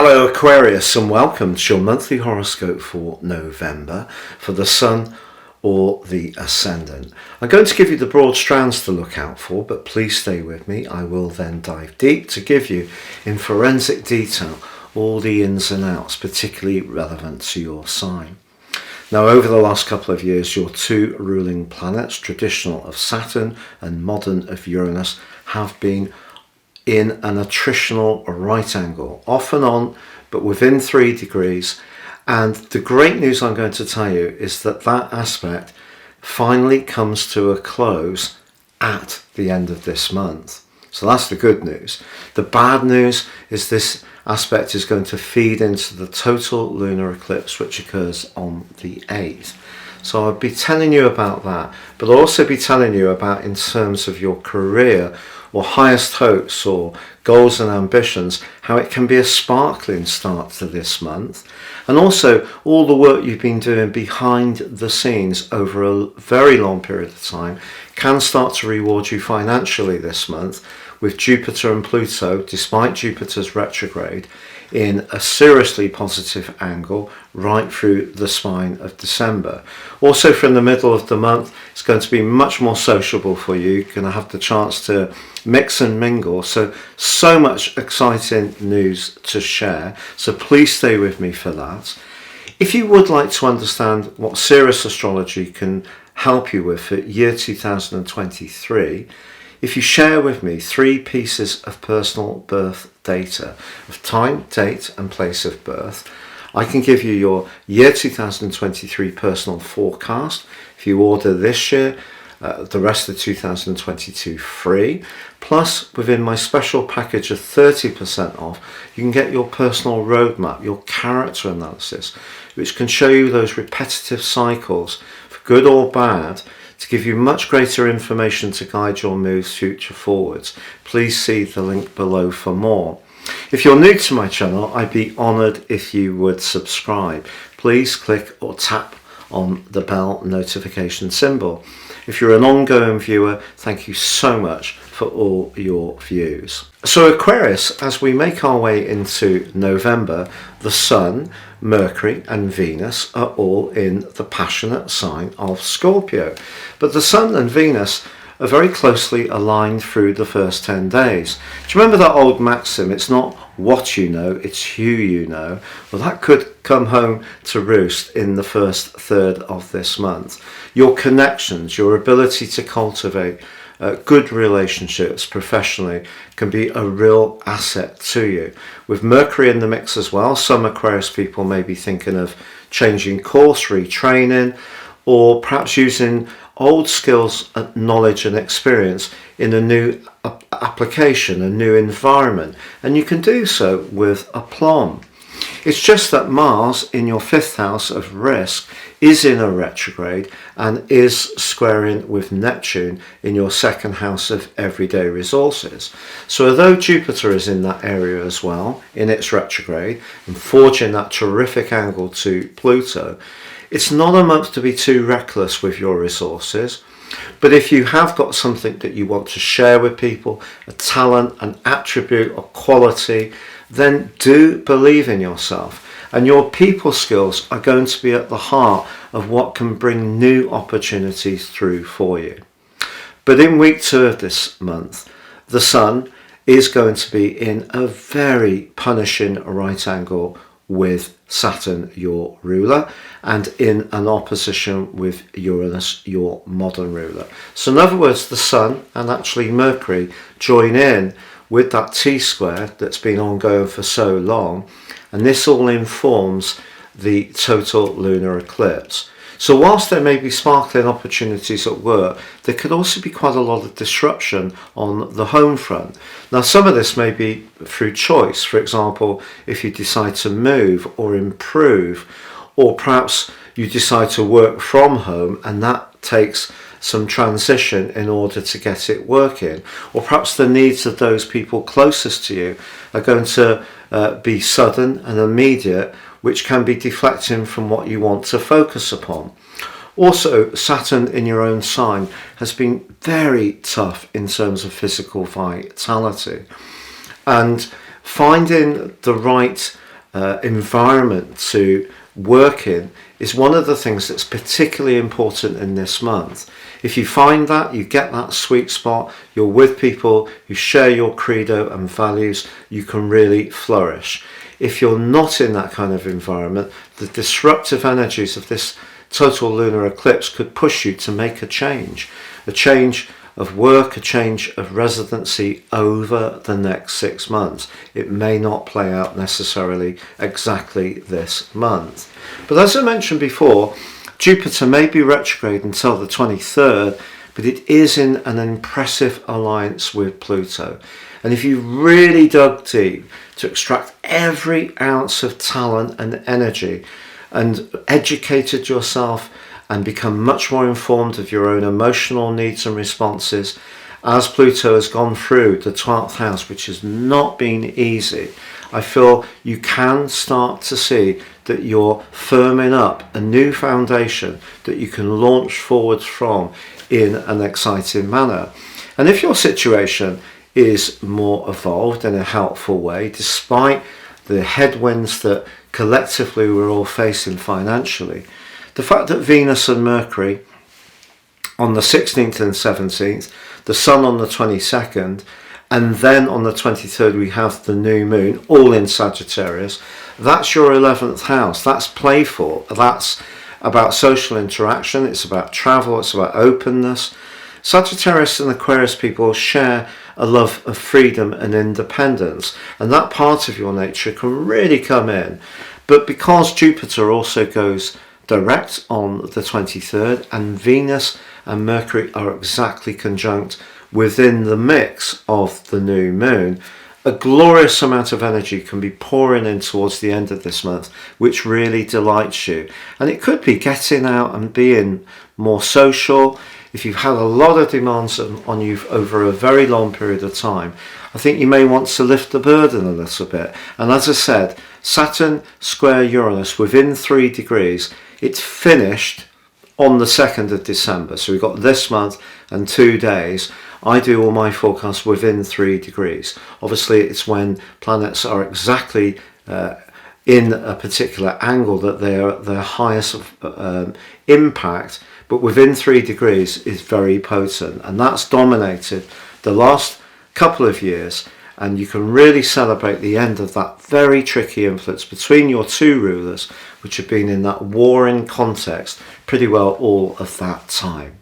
Hello Aquarius, and welcome to your monthly horoscope for November for the Sun or the Ascendant. I'm going to give you the broad strands to look out for, but please stay with me. I will then dive deep to give you in forensic detail all the ins and outs, particularly relevant to your sign. Now, over the last couple of years, your two ruling planets, traditional of Saturn and modern of Uranus, have been in an attritional right angle, off and on, but within 3 degrees. And the great news I'm going to tell you is that that aspect finally comes to a close at the end of this month. So that's the good news. The bad news is this aspect is going to feed into the total lunar eclipse, which occurs on the 8th. So I'll be telling you about that, but I'll also be telling you about, in terms of your career or highest hopes or goals and ambitions, how it can be a sparkling start to this month. And also all the work you've been doing behind the scenes over a very long period of time can start to reward you financially this month, with Jupiter and Pluto, despite Jupiter's retrograde, in a seriously positive angle right through the spine of December. Also, from the middle of the month, it's going to be much more sociable for you. You're going to have the chance to mix and mingle. So much exciting news to share. So please stay with me for that. If you would like to understand what Sirius Astrology can help you with for year 2023, if you share with me 3 pieces of personal birth data of time, date and place of birth, I can give you your year 2023 personal forecast. If you order this year, the rest of 2022 free. Plus, within my special package of 30% off, you can get your personal roadmap, your character analysis, which can show you those repetitive cycles, for good or bad, to give you much greater information to guide your moves future forwards. Please see the link below for more. If you're new to my channel, I'd be honoured if you would subscribe. Please click or tap on the bell notification symbol. If you're an ongoing viewer, thank you so much for all your views. So Aquarius, as we make our way into November, the Sun, Mercury and Venus are all in the passionate sign of Scorpio. But the Sun and Venus are very closely aligned through the first 10 days. Do you remember that old maxim, it's not what you know, it's who you know? Well, that could come home to roost in the first third of this month. Your connections, your ability to cultivate good relationships professionally can be a real asset to you. With Mercury in the mix as well, some Aquarius people may be thinking of changing course, retraining, or perhaps using old skills, knowledge and experience in a new application, a new environment, and you can do so with aplomb. It's just that Mars in your 5th house of risk is in a retrograde and is squaring with Neptune in your 2nd house of everyday resources. So although Jupiter is in that area as well, in its retrograde, and forging that terrific angle to Pluto, it's not a month to be too reckless with your resources. But if you have got something that you want to share with people, a talent, an attribute, a quality, then do believe in yourself. And your people skills are going to be at the heart of what can bring new opportunities through for you. But in week 2 of this month, the Sun is going to be in a very punishing right angle with Saturn, your ruler, and in an opposition with Uranus, your modern ruler. So in other words, the Sun and actually Mercury join in with that T-square that's been ongoing for so long, and this all informs the total lunar eclipse. So whilst there may be sparkling opportunities at work, there could also be quite a lot of disruption on the home front. Now, some of this may be through choice. For example, if you decide to move or improve, or perhaps you decide to work from home and that takes some transition in order to get it working, or perhaps the needs of those people closest to you are going to be sudden and immediate, which can be deflecting from what you want to focus upon. Also, Saturn in your own sign has been very tough in terms of physical vitality, and finding the right environment to work in is one of the things that's particularly important in this month. If you find that, you get that sweet spot, you're with people who share your credo and values, you can really flourish. If you're not in that kind of environment, the disruptive energies of this total lunar eclipse could push you to make a change of work, a change of residency over the next 6 months. It may not play out necessarily exactly this month. But as I mentioned before, Jupiter may be retrograde until the 23rd, but it is in an impressive alliance with Pluto. And if you really dug deep to extract every ounce of talent and energy and educated yourself and become much more informed of your own emotional needs and responses, as Pluto has gone through the 12th house, which has not been easy, I feel you can start to see that you're firming up a new foundation that you can launch forwards from in an exciting manner. And if your situation is more evolved in a helpful way, despite the headwinds that collectively we're all facing financially, the fact that Venus and Mercury on the 16th and 17th, the Sun on the 22nd, and then on the 23rd we have the new moon, all in Sagittarius, that's your 11th house. That's playful. That's about social interaction. It's about travel. It's about openness. Sagittarius and Aquarius people share a love of freedom and independence, and that part of your nature can really come in. But because Jupiter also goes direct on the 23rd and Venus and Mercury are exactly conjunct within the mix of the new moon, a glorious amount of energy can be pouring in towards the end of this month, which really delights you. And it could be getting out and being more social. If you've had a lot of demands on you over a very long period of time, I think you may want to lift the burden a little bit. And as I said, Saturn square Uranus within 3 degrees, it's finished on the 2nd of December. So we've got this month and 2 days. I do all my forecasts within 3 degrees. Obviously, it's when planets are exactly in a particular angle that they are their highest impact, but within 3 degrees is very potent, and that's dominated the last couple of years. And you can really celebrate the end of that very tricky influence between your two rulers, which have been in that warring context pretty well all of that time.